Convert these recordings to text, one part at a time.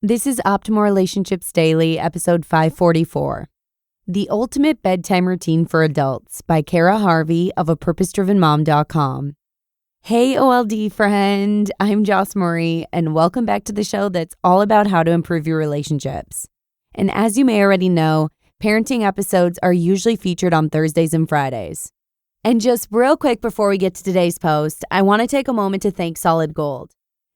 This is Optimal Relationships Daily, episode 544. The Ultimate Bedtime Routine for Adults by Cara, Harvey of APurposeDrivenMom.com. Hey, OLD friend, I'm Joss Murray, and welcome back to the show that's all about how to improve your relationships. And as you may already know, parenting episodes are usually featured on Thursdays and Fridays. And just real quick before we get to today's post, I want to take a moment to thank Solid Gold.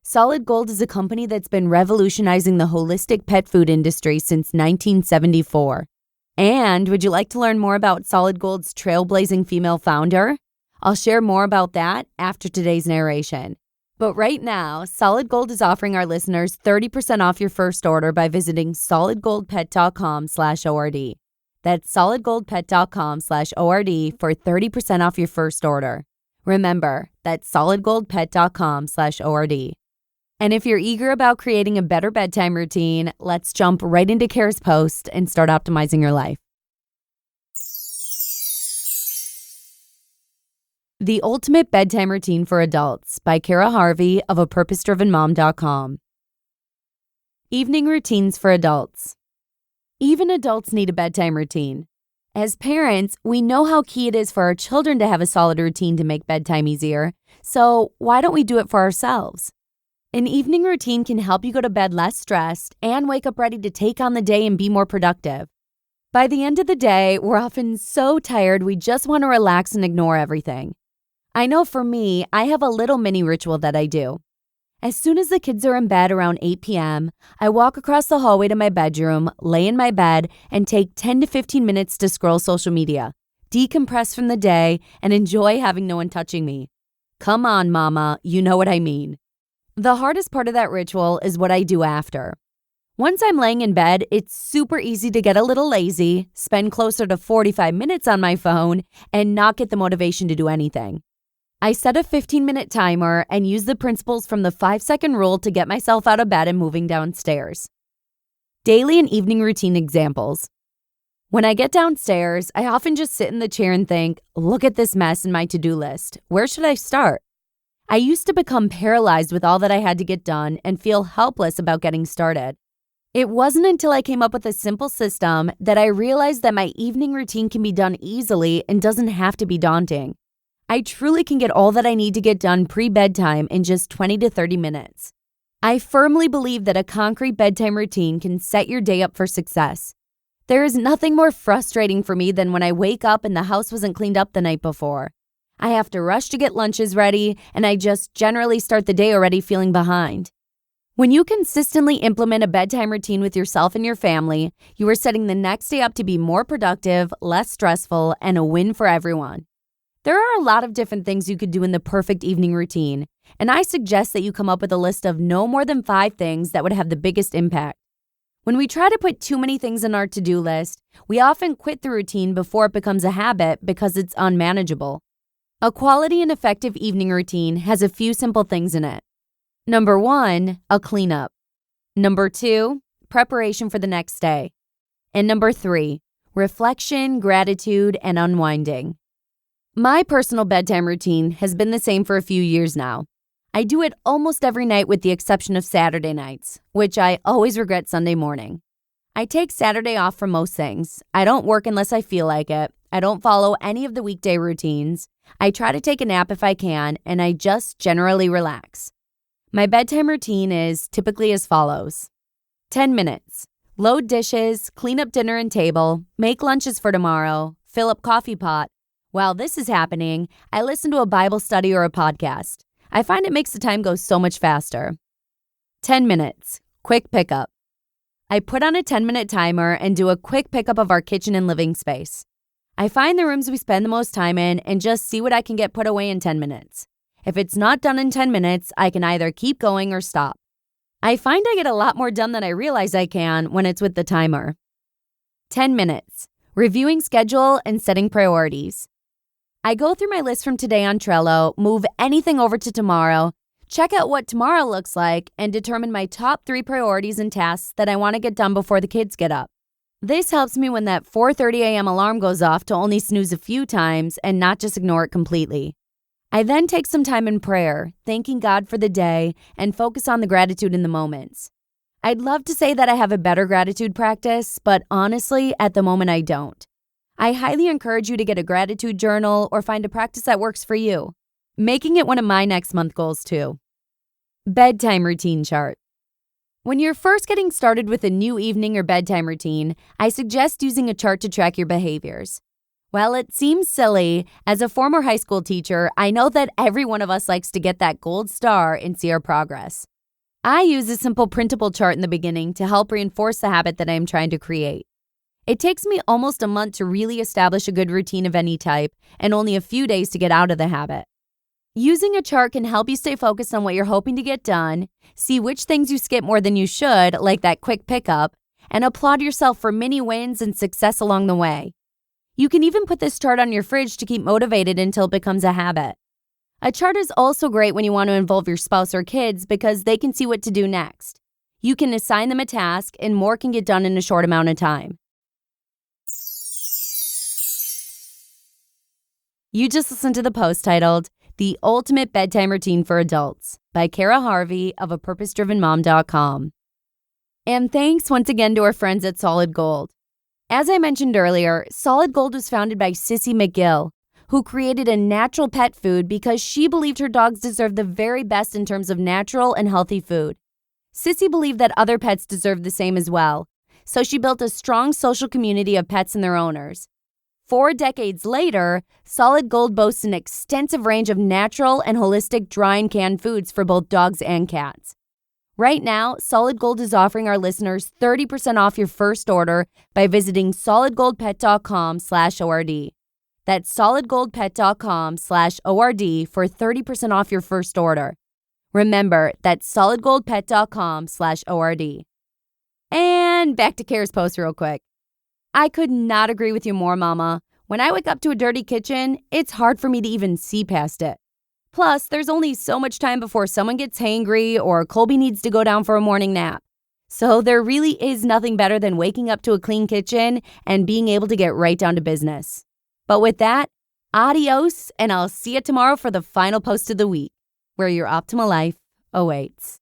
Solid Gold is a company that's been revolutionizing the holistic pet food industry since 1974. And would you like to learn more about Solid Gold's trailblazing female founder? I'll share more about that after today's narration. But right now, Solid Gold is offering our listeners 30% off your first order by visiting solidgoldpet.com/ORD. That's solidgoldpet.com/ORD for 30% off your first order. Remember, that's solidgoldpet.com/ORD. And if you're eager about creating a better bedtime routine, let's jump right into Cara's post and start optimizing your life. The Ultimate Bedtime Routine for Adults by Cara, Harvey of APurposeDrivenMom.com. Evening routines for adults. Even adults need a bedtime routine. As parents, we know how key it is for our children to have a solid routine to make bedtime easier, so why don't we do it for ourselves? An evening routine can help you go to bed less stressed and wake up ready to take on the day and be more productive. By the end of the day, we're often so tired we just want to relax and ignore everything. I know for me, I have a little mini ritual that I do. As soon as the kids are in bed around 8 p.m., I walk across the hallway to my bedroom, lay in my bed, and take 10 to 15 minutes to scroll social media, decompress from the day, and enjoy having no one touching me. Come on, mama, you know what I mean. The hardest part of that ritual is what I do after. Once I'm laying in bed, it's super easy to get a little lazy, spend closer to 45 minutes on my phone, and not get the motivation to do anything. I set a 15-minute timer and use the principles from the 5-second rule to get myself out of bed and moving downstairs. Daily and evening routine examples. When I get downstairs, I often just sit in the chair and think, look at this mess in my to-do list. Where should I start? I used to become paralyzed with all that I had to get done and feel helpless about getting started. It wasn't until I came up with a simple system that I realized that my evening routine can be done easily and doesn't have to be daunting. I truly can get all that I need to get done pre-bedtime in just 20 to 30 minutes. I firmly believe that a concrete bedtime routine can set your day up for success. There is nothing more frustrating for me than when I wake up and the house wasn't cleaned up the night before. I have to rush to get lunches ready, and I just generally start the day already feeling behind. When you consistently implement a bedtime routine with yourself and your family, you are setting the next day up to be more productive, less stressful, and a win for everyone. There are a lot of different things you could do in the perfect evening routine, and I suggest that you come up with a list of no more than 5 things that would have the biggest impact. When we try to put too many things on our to-do list, we often quit the routine before it becomes a habit because it's unmanageable. A quality and effective evening routine has a few simple things in it. Number 1, a cleanup. Number 2, preparation for the next day. And number 3, reflection, gratitude, and unwinding. My personal bedtime routine has been the same for a few years now. I do it almost every night with the exception of Saturday nights, which I always regret Sunday morning. I take Saturday off from most things. I don't work unless I feel like it. I don't follow any of the weekday routines. I try to take a nap if I can, and I just generally relax. My bedtime routine is typically as follows. 10 minutes. Load dishes, clean up dinner and table, make lunches for tomorrow, fill up coffee pot. While this is happening, I listen to a Bible study or a podcast. I find it makes the time go so much faster. 10 minutes. Quick pickup. I put on a 10-minute timer and do a quick pickup of our kitchen and living space. I find the rooms we spend the most time in and just see what I can get put away in 10 minutes. If it's not done in 10 minutes, I can either keep going or stop. I find I get a lot more done than I realize I can when it's with the timer. 10 minutes. Reviewing schedule and setting priorities. I go through my list from today on Trello, move anything over to tomorrow, check out what tomorrow looks like, and determine my top 3 priorities and tasks that I want to get done before the kids get up. This helps me when that 4:30 a.m. alarm goes off to only snooze a few times and not just ignore it completely. I then take some time in prayer, thanking God for the day, and focus on the gratitude in the moments. I'd love to say that I have a better gratitude practice, but honestly, at the moment I don't. I highly encourage you to get a gratitude journal or find a practice that works for you, making it one of my next month goals too. Bedtime routine chart. When you're first getting started with a new evening or bedtime routine, I suggest using a chart to track your behaviors. While it seems silly, as a former high school teacher, I know that every one of us likes to get that gold star and see our progress. I use a simple printable chart in the beginning to help reinforce the habit that I am trying to create. It takes me almost a month to really establish a good routine of any type and only a few days to get out of the habit. Using a chart can help you stay focused on what you're hoping to get done, see which things you skip more than you should, like that quick pickup, and applaud yourself for mini wins and success along the way. You can even put this chart on your fridge to keep motivated until it becomes a habit. A chart is also great when you want to involve your spouse or kids because they can see what to do next. You can assign them a task and more can get done in a short amount of time. You just listened to the post titled, "The Ultimate Bedtime Routine for Adults" by Cara Harvey of APurposeDrivenMom.com. And thanks once again to our friends at Solid Gold. As I mentioned earlier, Solid Gold was founded by Sissy McGill, who created a natural pet food because she believed her dogs deserved the very best in terms of natural and healthy food. Sissy believed that other pets deserved the same as well, so she built a strong social community of pets and their owners. 4 decades later, Solid Gold boasts an extensive range of natural and holistic dry and canned foods for both dogs and cats. Right now, Solid Gold is offering our listeners 30% off your first order by visiting solidgoldpet.com/ORD. That's solidgoldpet.com/ORD for 30% off your first order. Remember, that's solidgoldpet.com/ORD. And back to Cara's post real quick. I could not agree with you more, Mama. When I wake up to a dirty kitchen, it's hard for me to even see past it. Plus, there's only so much time before someone gets hangry or Colby needs to go down for a morning nap. So there really is nothing better than waking up to a clean kitchen and being able to get right down to business. But with that, adios, and I'll see you tomorrow for the final post of the week, where your optimal life awaits.